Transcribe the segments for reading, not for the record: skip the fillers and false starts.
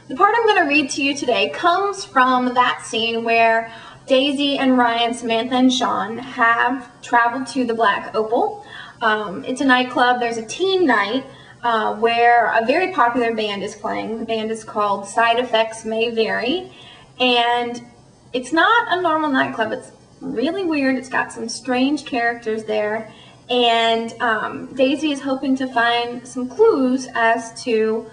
The part I'm going to read to you today comes from that scene where Daisy and Ryan, Samantha, and Sean have traveled to the Black Opal. It's a nightclub. There's a teen night where a very popular band is playing. The band is called Side Effects May Vary, and it's not a normal nightclub. It's really weird. It's got some strange characters there, and Daisy is hoping to find some clues as to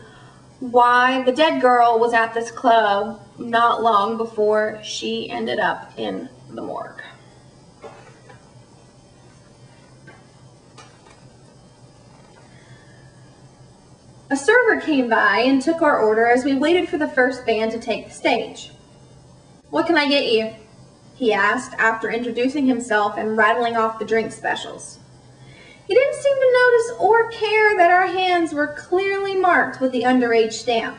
why the dead girl was at this club not long before she ended up in the morgue. A server came by and took our order as we waited for the first band to take the stage. "What can I get you?" he asked after introducing himself and rattling off the drink specials. He didn't seem to notice or care that our hands were clearly marked with the underage stamp.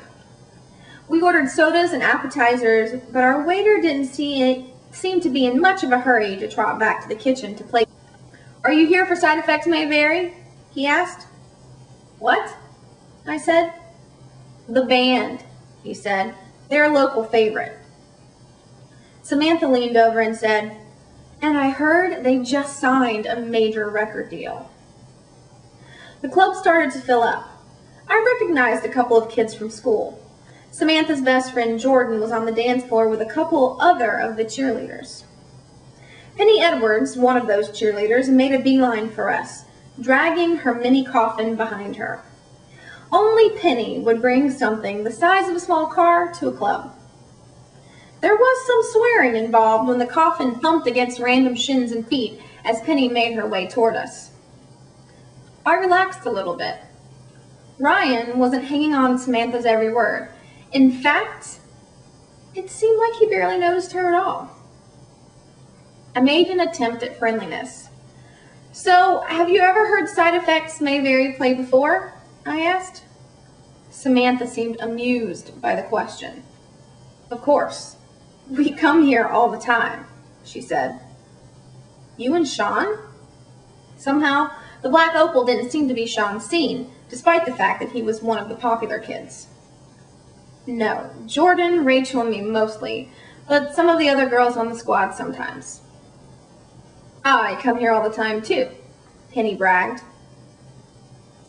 We ordered sodas and appetizers, but our waiter didn't seem to be in much of a hurry to trot back to the kitchen to play. "Are you here for Side Effects May Vary?" he asked. "What?" I said. "The band," he said. "They're a local favorite." Samantha leaned over and said, "And I heard they just signed a major record deal." The club started to fill up. I recognized a couple of kids from school. Samantha's best friend Jordan was on the dance floor with a couple other of the cheerleaders. Penny Edwards, one of those cheerleaders, made a beeline for us, dragging her mini coffin behind her. Only Penny would bring something the size of a small car to a club. There was some swearing involved when the coffin thumped against random shins and feet as Penny made her way toward us. I relaxed a little bit. Ryan wasn't hanging on to Samantha's every word. In fact, it seemed like he barely noticed her at all. I made an attempt at friendliness. "So, have you ever heard Side Effects May Vary play before?" I asked. Samantha seemed amused by the question. "Of course. We come here all the time," she said. "You and Sean?" Somehow, the Black Opal didn't seem to be Sean's scene, despite the fact that he was one of the popular kids. "No, Jordan, Rachel, and me mostly, but some of the other girls on the squad sometimes." "I come here all the time too," Penny bragged.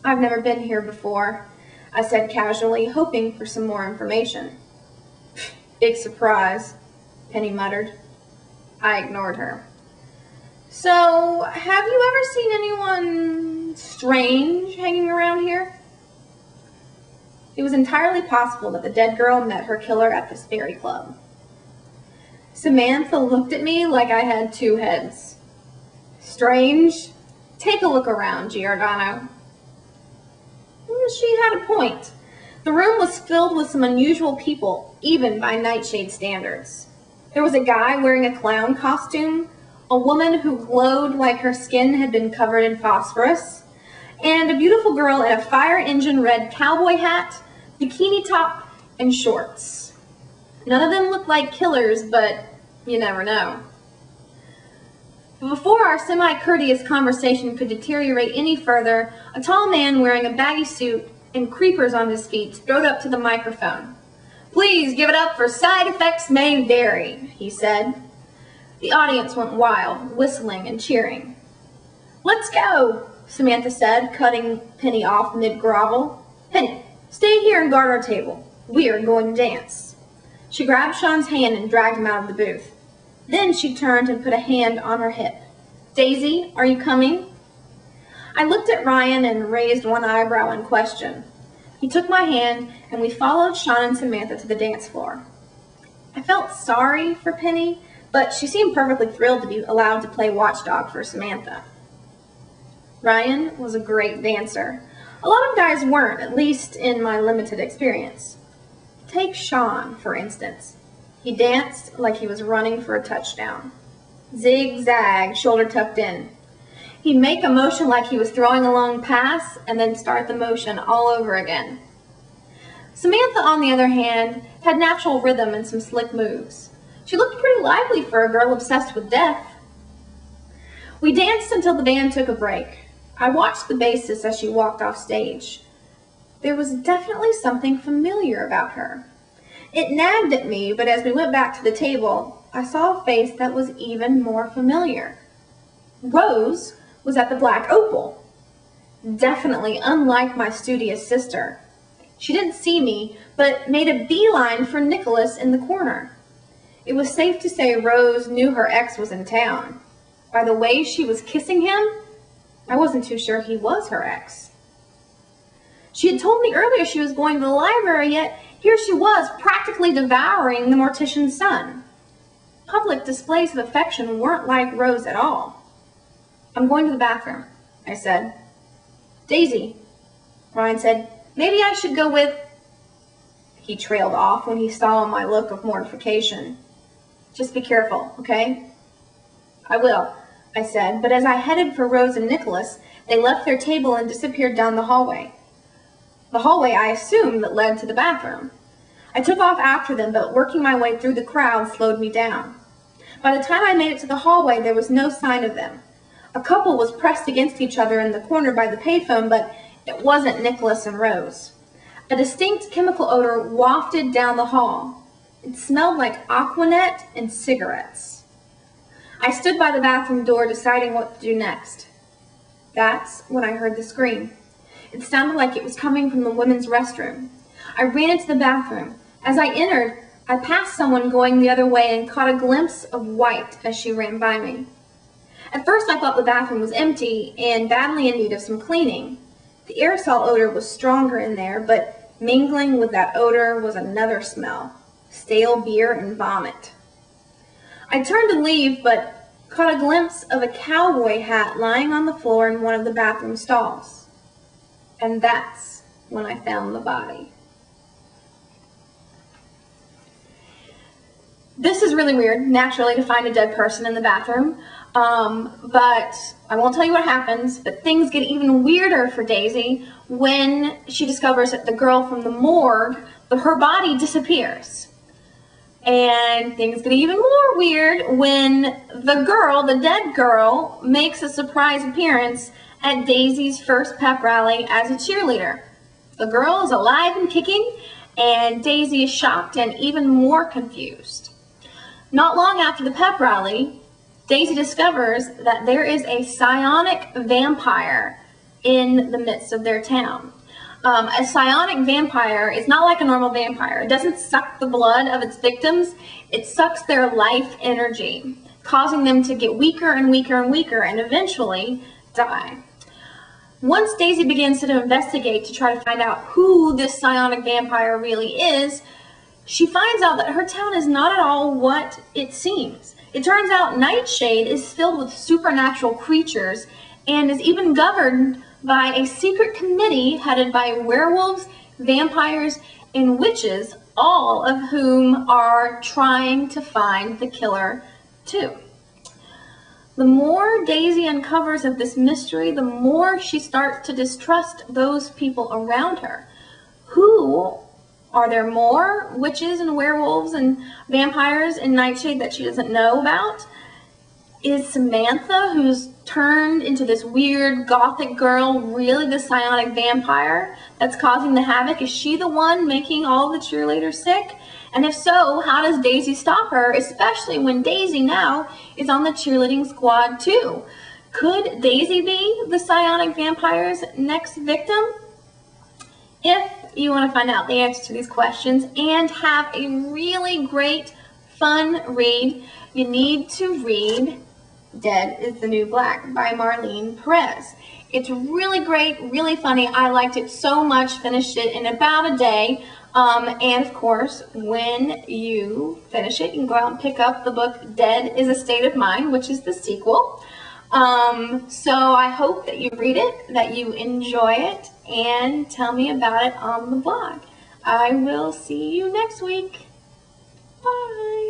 "I've never been here before," I said casually, hoping for some more information. "Big surprise," Penny muttered. I ignored her. "So, have you ever seen anyone strange hanging around here?" It was entirely possible that the dead girl met her killer at this very club. Samantha looked at me like I had two heads. "Strange? Take a look around, Giordano." She had a point. The room was filled with some unusual people, even by Nightshade standards. There was a guy wearing a clown costume, a woman who glowed like her skin had been covered in phosphorus, and a beautiful girl in a fire engine red cowboy hat, bikini top, and shorts. None of them looked like killers, but you never know. But before our semi-courteous conversation could deteriorate any further, a tall man wearing a baggy suit and creepers on his feet strode up to the microphone. "Please give it up for Side Effects May Vary," he said. The audience went wild, whistling and cheering. "Let's go," Samantha said, cutting Penny off mid-grovel. "Penny, stay here and guard our table. We are going to dance." She grabbed Sean's hand and dragged him out of the booth. Then she turned and put a hand on her hip. "Daisy, are you coming?" I looked at Ryan and raised one eyebrow in question. He took my hand, and we followed Sean and Samantha to the dance floor. I felt sorry for Penny, but she seemed perfectly thrilled to be allowed to play watchdog for Samantha. Ryan was a great dancer. A lot of guys weren't, at least in my limited experience. Take Sean, for instance. He danced like he was running for a touchdown. Zig-zag, shoulder tucked in. He'd make a motion like he was throwing a long pass, and then start the motion all over again. Samantha, on the other hand, had natural rhythm and some slick moves. She looked pretty lively for a girl obsessed with death. We danced until the band took a break. I watched the bassist as she walked off stage. There was definitely something familiar about her. It nagged at me, but as we went back to the table, I saw a face that was even more familiar. Rose was at the Black Opal. Definitely unlike my studious sister. She didn't see me, but made a beeline for Nicholas in the corner. It was safe to say Rose knew her ex was in town. By the way she was kissing him, I wasn't too sure he was her ex. She had told me earlier she was going to the library, yet here she was, practically devouring the mortician's son. Public displays of affection weren't like Rose at all. "I'm going to the bathroom," I said. "Daisy," Ryan said, "maybe I should go with—" He trailed off when he saw my look of mortification. "Just be careful, okay?" "I will," I said, but as I headed for Rose and Nicholas, they left their table and disappeared down the hallway. The hallway, I assumed, that led to the bathroom. I took off after them, but working my way through the crowd slowed me down. By the time I made it to the hallway, there was no sign of them. A couple was pressed against each other in the corner by the payphone, but it wasn't Nicholas and Rose. A distinct chemical odor wafted down the hall. It smelled like Aquanet and cigarettes. I stood by the bathroom door deciding what to do next. That's when I heard the scream. It sounded like it was coming from the women's restroom. I ran into the bathroom. As I entered, I passed someone going the other way and caught a glimpse of white as she ran by me. At first I thought the bathroom was empty and badly in need of some cleaning. The aerosol odor was stronger in there, but mingling with that odor was another smell, stale beer and vomit. I turned to leave, but caught a glimpse of a cowboy hat lying on the floor in one of the bathroom stalls. And that's when I found the body. This is really weird, naturally, to find a dead person in the bathroom, but I won't tell you what happens, but things get even weirder for Daisy when she discovers that the girl from the morgue, her body disappears. And things get even more weird when the girl, the dead girl, makes a surprise appearance at Daisy's first pep rally as a cheerleader. The girl is alive and kicking, and Daisy is shocked and even more confused. Not long after the pep rally, Daisy discovers that there is a psionic vampire in the midst of their town. A psionic vampire is not like a normal vampire. It doesn't suck the blood of its victims. It sucks their life energy, causing them to get weaker and weaker and weaker and eventually die. Once Daisy begins to investigate to try to find out who this psionic vampire really is, she finds out that her town is not at all what it seems. It turns out Nightshade is filled with supernatural creatures and is even governed by a secret committee headed by werewolves, vampires, and witches, all of whom are trying to find the killer too. The more Daisy uncovers of this mystery, the more she starts to distrust those people around her. Who? Are there more witches and werewolves and vampires in Nightshade that she doesn't know about? Is Samantha, who's turned into this weird gothic girl, really the psionic vampire that's causing the havoc? Is she the one making all the cheerleaders sick? And if so, how does Daisy stop her, especially when Daisy now is on the cheerleading squad too? Could Daisy be the psionic vampire's next victim? If you want to find out the answers to these questions and have a really great, fun read, you need to read Dead is the New Black by Marlene Perez. It's really great, really funny. I liked it so much, finished it in about a day. And of course, when you finish it, you can go out and pick up the book Dead is a State of Mind, which is the sequel. So I hope that you read it, that you enjoy it, and tell me about it on the blog. I will see you next week. Bye.